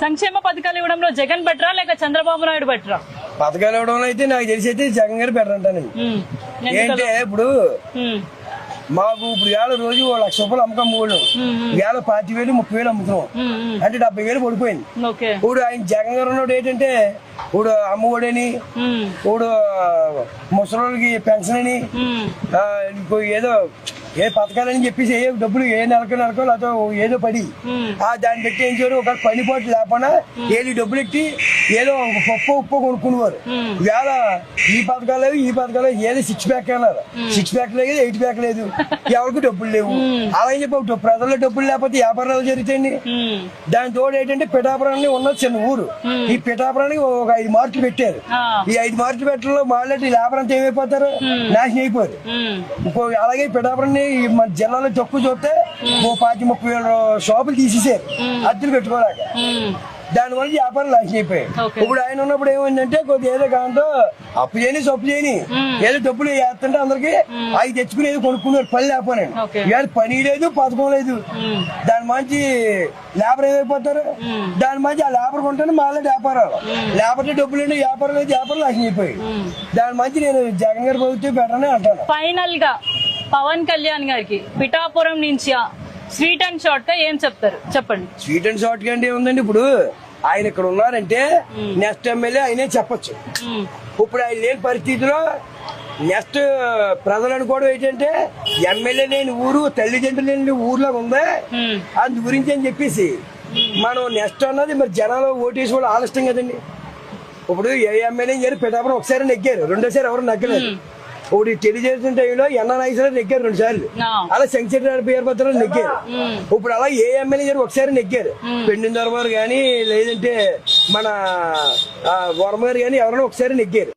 సంక్షేమ పథకాలు ఇవ్వడంలో జగన్ బెటరా లేక చంద్రబాబు నాయుడు బెటరా? పథకాలు ఇవ్వడంలో అయితే నాకు తెలిసి అయితే జగన్ గారు బెటర్ అంటానండి. ఏంటంటే ఇప్పుడు మాకు ఇప్పుడు వేళ రోజు 1,00,000 రూపాయలు అమ్మకం మూడు వేళ 25,000 30,000 అమ్ముతున్నాం అంటే 70,000 పడిపోయింది. ఇప్పుడు ఆయన జగన్ గారు ఉన్నాడు ఏంటంటే ఇప్పుడు అమ్మఒడని ఇప్పుడు ముసలికి పెన్షన్ అని ఏదో ఏ పథకాలని చెప్పేసి ఏ డబ్బులు ఏ నెలకో లేకపోతే ఏదో పడి దాన్ని పెట్టి ఏం చేయరు ఒక పనిపోటు లేకుండా ఏది డబ్బులు ఎట్టి ఏదో పప్పు ఉప్పు కొనుక్కునేవారు. వేళ ఈ పథకాలు లేవు ఈ పథకాలు ఏదో 6 ప్యాక్ అన్నారు 6 ప్యాక్ లేదు 8 ప్యాక్ లేదు ఎవరికి డబ్బులు లేవు. అలాగే చెప్పి ప్రజల్లో డబ్బులు లేకపోతే వ్యాపారాలు జరుగుతాయండి. దాని తోడు ఏంటంటే పిఠాపురాన్ని ఉన్నది చిన్న ఊరు. ఈ పిఠాపురానికి ఒక 5 మార్కులు పెట్టారు. ఈ 5 మార్కులు పెట్టడంలో మాట్లాడి లేబర్ అంతా ఏమైపోతారు నాశనం అయిపోయారు. అలాగే పిఠాపురాన్ని మన జిల్లాలో తక్కువ చూస్తే 25,000-30,000 షాపులు తీసేసారు అద్దెలు పెట్టుకోలేక. దానివల్ల వ్యాపారం లాస్ అయిపోయాయి. ఇప్పుడు ఆయన ఉన్నప్పుడు ఏమైందంటే కొద్దిగా ఏదో కాంతో అప్పు చేయని సొప్పు చేయని ఏదో డబ్బులు వేస్తుంటే అందరికి అవి తెచ్చుకుని ఏదో కొనుక్కున్నారు పని లేకపోనండి. ఇవాళ పని లేదు పథకం లేదు. దాని మంచి లేబర్ ఏమైపోతారు దాని మంచి ఆ లేబర్ కొంటే మళ్ళీ వ్యాపారాలు లేబర్ డబ్బులు లేని వ్యాపారం లేదు వ్యాపారం లాస్ అయిపోయి. దాని మంచి నేను జగన్ గారి ప్రభుత్వం పెట్టాలని అంటాను. ఫైనల్ గా పవన్ కళ్యాణ్ గారికి పిఠాపురం నుంచి స్వీట్ అండ్ షార్ట్ గా ఏం చెప్తారు చెప్పండి. స్వీట్ అండ్ షార్ట్ గా అంటే ఏముందండి ఇప్పుడు ఆయన ఇక్కడ ఉన్నారంటే నెక్స్ట్ ఎమ్మెల్యే ఆయనే చెప్పొచ్చు. ఇప్పుడు ఆయన లేని పరిస్థితిలో నెక్స్ట్ ప్రజలు అనుకోవడం ఏంటంటే ఎమ్మెల్యే లేని ఊరు తల్లిదండ్రులు లేని ఊర్లో ఉందా అందు గురించి అని చెప్పేసి మనం నెక్స్ట్ అన్నది మరి జనాలు ఓటేసి కూడా ఆలస్యం కదండి. ఇప్పుడు ఏ ఎమ్మెల్యే గారు పిఠాపురం ఒకసారి నెగ్గారు రెండోసారి ఎవరు నెగ్గలేదు. ఇప్పుడు టెలివిజన్ టైంలో ఎన్ఆర్ఐసీలో నెగ్గారు 2 సార్లు అలా శంకర్ పేరు పత్రాలు నెగ్గారు. ఇప్పుడు అలా ఏ ఎమ్మెల్యే గారు ఒకసారి నెగ్గారు పెండిన దొరబారు కానీ లేదంటే మన వర్మ గారు కానీ ఎవరైనా ఒకసారి నెగ్గారు.